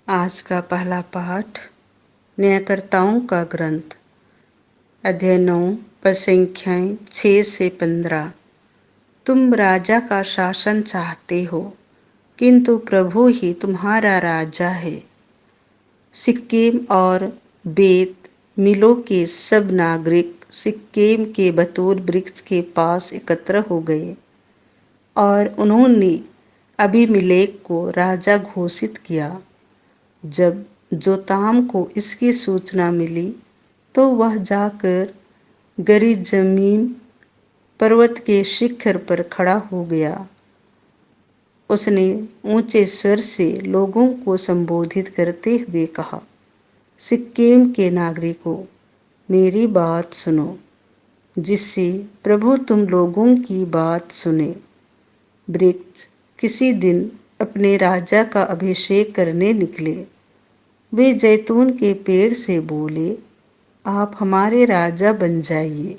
आज का पहला पाठ न्यायकर्ताओं का ग्रंथ अध्याय 9 पद संख्याएं 6 से 15। तुम राजा का शासन चाहते हो, किंतु प्रभु ही तुम्हारा राजा है। सिक्किम और बेत मिलो के सब नागरिक सिक्किम के बतूल वृक्ष के पास एकत्र हो गए और उन्होंने अबीमेलेक को राजा घोषित किया। जब जोताम को इसकी सूचना मिली तो वह जाकर गरिज़मीम पर्वत के शिखर पर खड़ा हो गया। उसने ऊंचे स्वर से लोगों को संबोधित करते हुए कहा, सिक्किम के नागरिकों, मेरी बात सुनो, जिससे प्रभु तुम लोगों की बात सुने। वृक्ष किसी दिन अपने राजा का अभिषेक करने निकले। वे जैतून के पेड़ से बोले, आप हमारे राजा बन जाइए।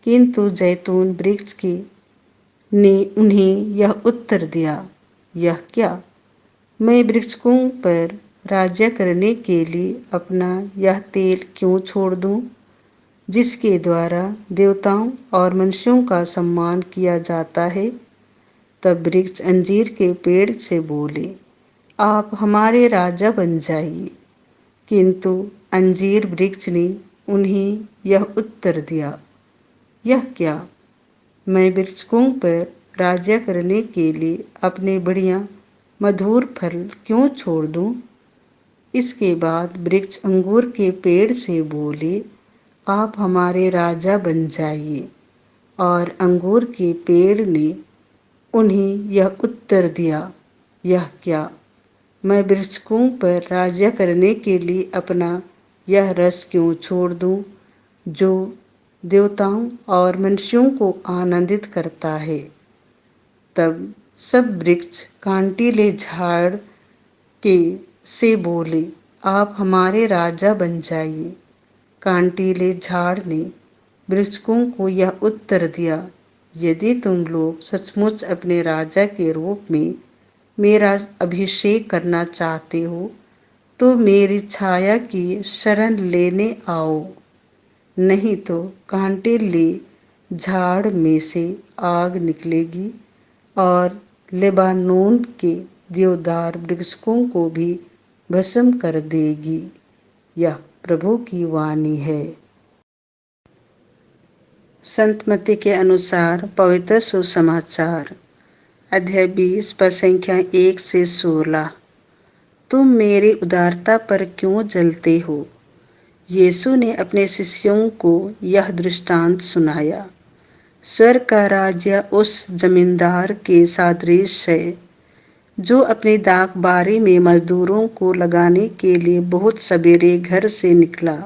किंतु जैतून वृक्ष ने उन्हें यह उत्तर दिया, यह क्या? मैं वृक्षों पर राज्य करने के लिए अपना यह तेल क्यों छोड़ दूं, जिसके द्वारा देवताओं और मनुष्यों का सम्मान किया जाता है? तब वृक्ष अंजीर के पेड़ से बोले, आप हमारे राजा बन जाइए। किंतु अंजीर वृक्ष ने उन्हें यह उत्तर दिया, यह क्या? मैं वृक्षों पर राज्य करने के लिए अपने बढ़िया मधुर फल क्यों छोड़ दूं? इसके बाद वृक्ष अंगूर के पेड़ से बोले, आप हमारे राजा बन जाइए। और अंगूर के पेड़ ने उन्हें यह उत्तर दिया, यह क्या? मैं वृक्षों पर राज्य करने के लिए अपना यह रस क्यों छोड़ दूं, जो देवताओं और मनुष्यों को आनंदित करता है। तब सब वृक्ष कांटीले झाड़ के से बोले, आप हमारे राजा बन जाइए। कांटीले झाड़ ने वृक्षों को यह उत्तर दिया, यदि तुम लोग सचमुच अपने राजा के रूप में मेरा अभिषेक करना चाहते हो तो मेरी छाया की शरण लेने आओ, नहीं तो कांटेले झाड़ में से आग निकलेगी और लेबानोन के देवदार वृक्षों को भी भस्म कर देगी। यह प्रभु की वाणी है। संत मत्ती के अनुसार पवित्र सुसमाचार अध्याय 20 पद संख्या 1 से 16। तुम मेरी उदारता पर क्यों जलते हो? यीशु ने अपने शिष्यों को यह दृष्टांत सुनाया। स्वर्ग का राज्य उस जमींदार के सदृश है जो अपनी दाख बारी में मजदूरों को लगाने के लिए बहुत सवेरे घर से निकला।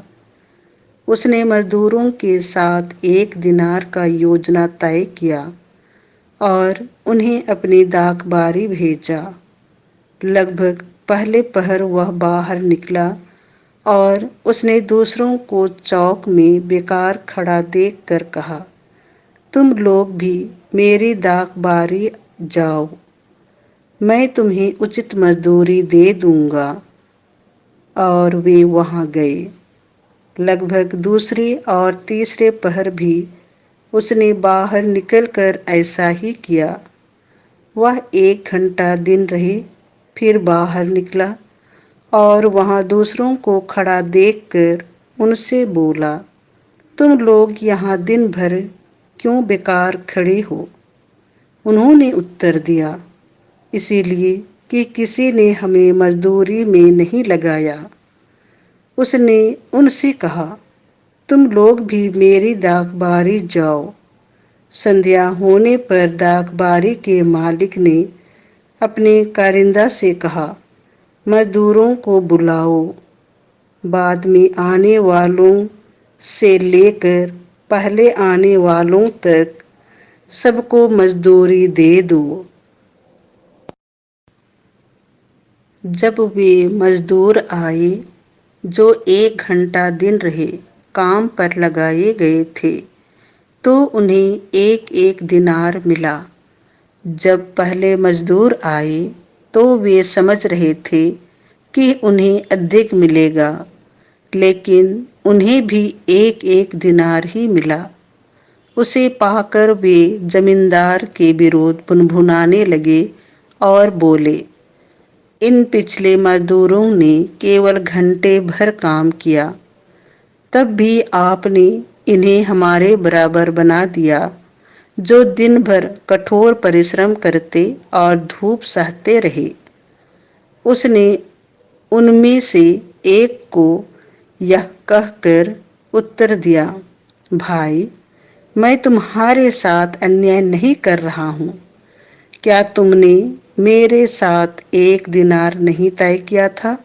उसने मजदूरों के साथ 1 दिनार का योजना तय किया और उन्हें अपनी दाख बारी भेजा। लगभग पहले पहर वह बाहर निकला और उसने दूसरों को चौक में बेकार खड़ा देखकर कहा, तुम लोग भी मेरी दाख बारी जाओ, मैं तुम्हें उचित मजदूरी दे दूंगा। और वे वहां गए। लगभग दूसरे और तीसरे पहर भी उसने बाहर निकलकर ऐसा ही किया। वह 1 घंटा दिन रहे, फिर बाहर निकला और वहां दूसरों को खड़ा देखकर उनसे बोला, तुम लोग यहाँ दिन भर क्यों बेकार खड़े हो? उन्होंने उत्तर दिया, इसीलिए कि किसी ने हमें मजदूरी में नहीं लगाया। उसने उनसे कहा, तुम लोग भी मेरी दाख बारी जाओ। संध्या होने पर दाख बारी के मालिक ने अपने कारिंदा से कहा, मजदूरों को बुलाओ, बाद में आने वालों से लेकर पहले आने वालों तक सबको मजदूरी दे दो। जब वे मजदूर आए जो 1 घंटा दिन रहे काम पर लगाए गए थे, तो उन्हें 1-1 दिनार मिला। जब पहले मजदूर आए तो वे समझ रहे थे कि उन्हें अधिक मिलेगा, लेकिन उन्हें भी एक एक दिनार ही मिला। उसे पाकर वे जमींदार के विरुद्ध भुनभुनाने लगे और बोले, इन पिछले मजदूरों ने केवल घंटे भर काम किया, तब भी आपने इन्हें हमारे बराबर बना दिया, जो दिन भर कठोर परिश्रम करते और धूप सहते रहे। उसने उनमें से एक को यह कहकर उत्तर दिया, भाई, मैं तुम्हारे साथ अन्याय नहीं कर रहा हूँ। क्या तुमने मेरे साथ एक दिनार नहीं तय किया था?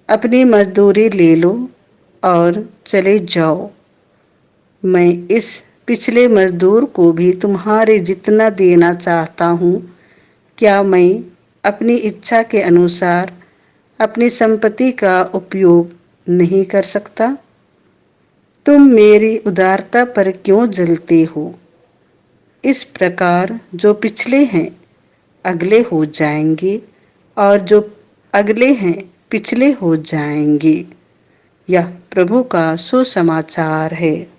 अपनी मजदूरी ले लो और चले जाओ। मैं इस पिछले मजदूर को भी तुम्हारे जितना देना चाहता हूँ। क्या मैं अपनी इच्छा के अनुसार अपनी संपत्ति का उपयोग नहीं कर सकता? तुम मेरी उदारता पर क्यों जलते हो? इस प्रकार जो पिछले हैं अगले हो जाएंगे और जो अगले हैं पिछले हो जाएंगे। यह प्रभु का सुसमाचार है।